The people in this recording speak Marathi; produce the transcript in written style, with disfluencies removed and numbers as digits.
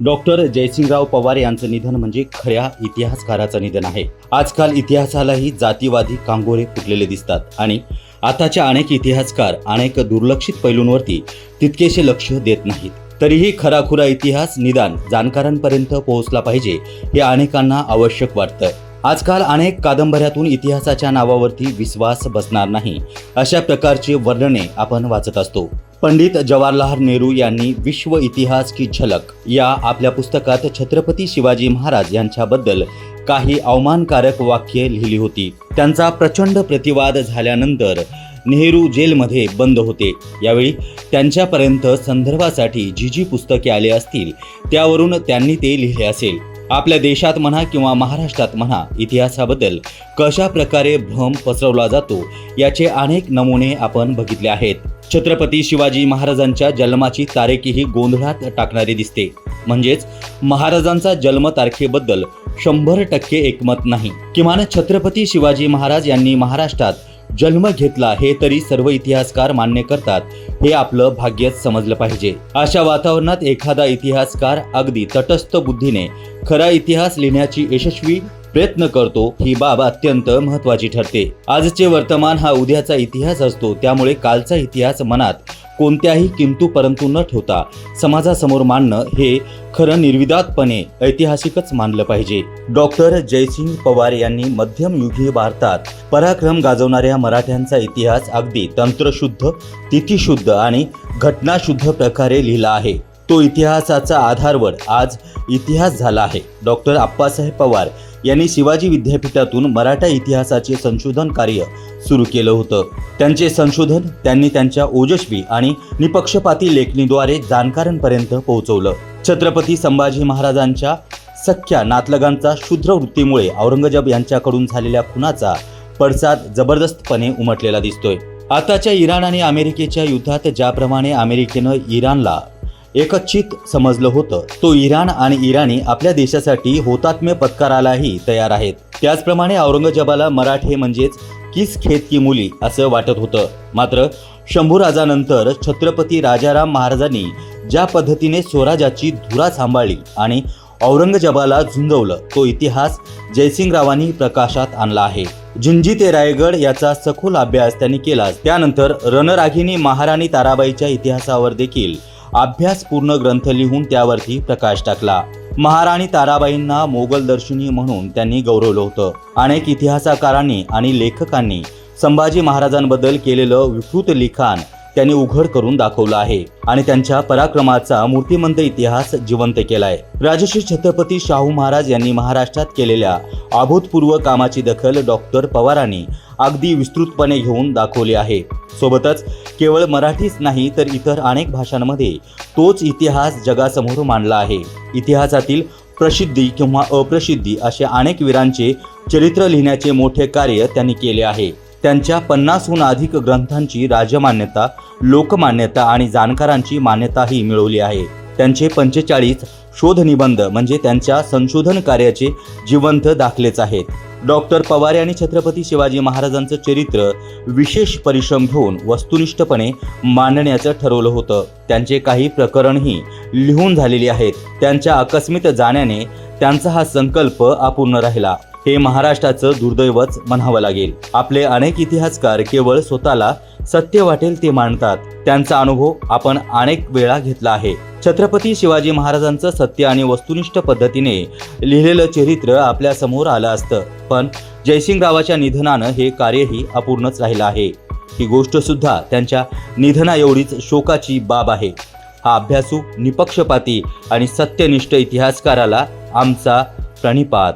डॉक्टर जयसिंगराव पवार यांचं निधन म्हणजे खऱ्या इतिहासकाराचं निधन आहे। आजकाल इतिहासालाही जातीवादी कांगोरे फुटलेले दिसतात आणि आताच्या अनेक इतिहासकार अनेक दुर्लक्षित पैलूंवरती तितकेसे लक्ष देत नाहीत। तरीही खराखुरा इतिहास निदान जाणकारांपर्यंत पोहोचला पाहिजे हे अनेकांना आवश्यक वाटतं। आजकाल अनेक कादंबऱ्यातून इतिहासाच्या नावावरती विश्वास बसणार नाही अशा प्रकारचे वर्णने आपण वाचत असतो। पंडित जवाहरलाल नेहरू यांनी विश्व इतिहास की झलक या आपल्या पुस्तकात छत्रपती शिवाजी महाराज यांच्याबद्दल काही अवमानकारक वाक्ये लिहिली होती। त्यांचा प्रचंड प्रतिवाद झाल्यानंतर नेहरू जेलमध्ये बंद होते। यावेळी त्यांच्यापर्यंत संदर्भासाठी जी पुस्तके आले असतील त्यावरून त्यांनी ते लिहिले असेल। आपल्या देशात म्हणा किंवा महाराष्ट्रात म्हणा इतिहासाबद्दल कशा प्रकारे भ्रम पसरवला जातो याचे अनेक नमुने आपण बघितले आहेत। छत्रपती शिवाजी महाराजांच्या जन्माची तारीखही गोंधळात टाकणारी दिसते। म्हणजेच महाराजांचा जन्म तारखेबद्दल 100% एकमत नाही। किमान छत्रपती शिवाजी महाराज यांनी महाराष्ट्रात जन्म घेतला हे तरी सर्व इतिहासकार मान्य करतात हे आपलं भाग्यच समजलं पाहिजे। अशा वातावरणात एखादा इतिहासकार अगदी तटस्थ बुद्धीने खरा इतिहास लिहिण्याची यशस्वी प्रयत्न करतो ही बाब अत्यंत महत्त्वाची ठरते। आजचे वर्तमान हा उद्याचा इतिहास असतो, त्यामुळे कालचा इतिहास मनात कोणत्याही किंतु परंतु न ठेवता समाजासमोर मांडणं हे खरं निर्विवादपणे ऐतिहासिकच मानलं पाहिजे। डॉक्टर जयसिंग पवार यांनी मध्यमयुगीय भारतात पराक्रम गाजवणाऱ्या मराठ्यांचा इतिहास अगदी तंत्रशुद्ध, तिथिशुद्ध आणि घटनाशुद्ध प्रकारे लिहिला आहे। तो इतिहासाचा आधारवर आज इतिहास झाला आहे। डॉक्टर अप्पासाहेब पवार यांनी शिवाजी विद्यापीठातून मराठा इतिहासाचे संशोधन कार्य सुरू केलं होतं। त्यांचे संशोधन त्यांनी त्यांच्या ओजस्वी आणि निपक्षपाती लेखणीद्वारे जाणकारांपर्यंत पोहोचवलं। छत्रपती संभाजी महाराजांच्या सख्या नातलगांचा शूद्र वृत्तीमुळे औरंगजेब यांच्याकडून झालेल्या खुनाचा पडसाद जबरदस्तपणे उमटलेला दिसतोय। आताच्या इराण आणि अमेरिकेच्या युद्धात ज्याप्रमाणे अमेरिकेनं इराणला एकचित समजलं होतं, तो इराण आणि इराणी आपल्या देशासाठी हुतात्म्य पत्करायलाही तयार आहेत। त्याचप्रमाणे औरंगजेबाला मराठे म्हणजेच किस खेत की मुली असं वाटत होतं। मात्र शंभूराजानंतर छत्रपती राजाराम महाराजांनी ज्या पद्धतीने स्वराज्याची धुरा सांभाळली आणि औरंगजेबाला झुंजवलं, तो इतिहास जयसिंगरावांनी प्रकाशात आणला आहे। जिंजी ते रायगड याचा सखोल अभ्यास त्यांनी केला। त्यानंतर रणरागिणी महाराणी ताराबाईच्या इतिहासावर देखील अभ्यासपूर्ण ग्रंथ लिहून त्यावरती प्रकाश टाकला। महाराणी ताराबाईंना मोगल दर्शनी म्हणून त्यांनी गौरवलं होतं। अनेक इतिहासकारांनी आणि लेखकांनी संभाजी महाराजांबद्दल केलेलं विस्तृत लिखाण त्यांनी उघड करून दाखवलं आहे आणि त्यांच्या पराक्रमाचा मूर्तिमंत इतिहास जिवंत केलाय। राजश्री छत्रपती शाहू महाराज यांनी महाराष्ट्रात केलेल्या अभूतपूर्व कामाची दखल डॉक्टर पवारांनी अगदी विस्तृतपणे घेऊन दाखवली आहे। सोबतच केवळ मराठीच नाही तर इतर अनेक भाषांमध्ये तोच इतिहास जगासमोर मांडला आहे। इतिहासातील प्रसिद्धी किंवा अप्रसिद्धी असे अनेक वीरांचे चरित्र लिहिण्याचे मोठे कार्य त्यांनी केले आहे। त्यांच्या 50हून अधिक ग्रंथांची राजमान्यता, लोकमान्यता आणि जाणकारांची मान्यताही मिळवली आहे। त्यांचे 45 शोधनिबंध म्हणजे त्यांच्या संशोधन कार्याचे जिवंत दाखलेच आहेत। डॉक्टर पवार यांनी छत्रपती शिवाजी महाराजांचं चरित्र विशेष परिश्रम घेऊन वस्तुनिष्ठपणे मांडण्याचं ठरवलं होतं। त्यांचे काही प्रकरणही लिहून झालेली आहेत। त्यांच्या आकस्मित जाण्याने त्यांचा हा संकल्प अपूर्ण राहिला हे महाराष्ट्राचं दुर्दैवच म्हणावं लागेल। आपले अनेक इतिहासकार केवळ स्वतःला सत्य वाटेल ते मांडतात। त्यांचा अनुभव आपण अनेक वेळा घेतला आहे। छत्रपती शिवाजी महाराजांचं सत्य आणि वस्तुनिष्ठ पद्धतीने लिहिलेलं चरित्र आपल्या समोर आलं असतं, पण जयसिंगरावाच्या निधनानं हे कार्यही अपूर्णच राहिलं आहे। ही गोष्ट सुद्धा त्यांच्या निधना एवढीच शोकाची बाब आहे। हा अभ्यासू, निपक्षपाती आणि सत्यनिष्ठ इतिहासकाराला आमचा प्रणिपात।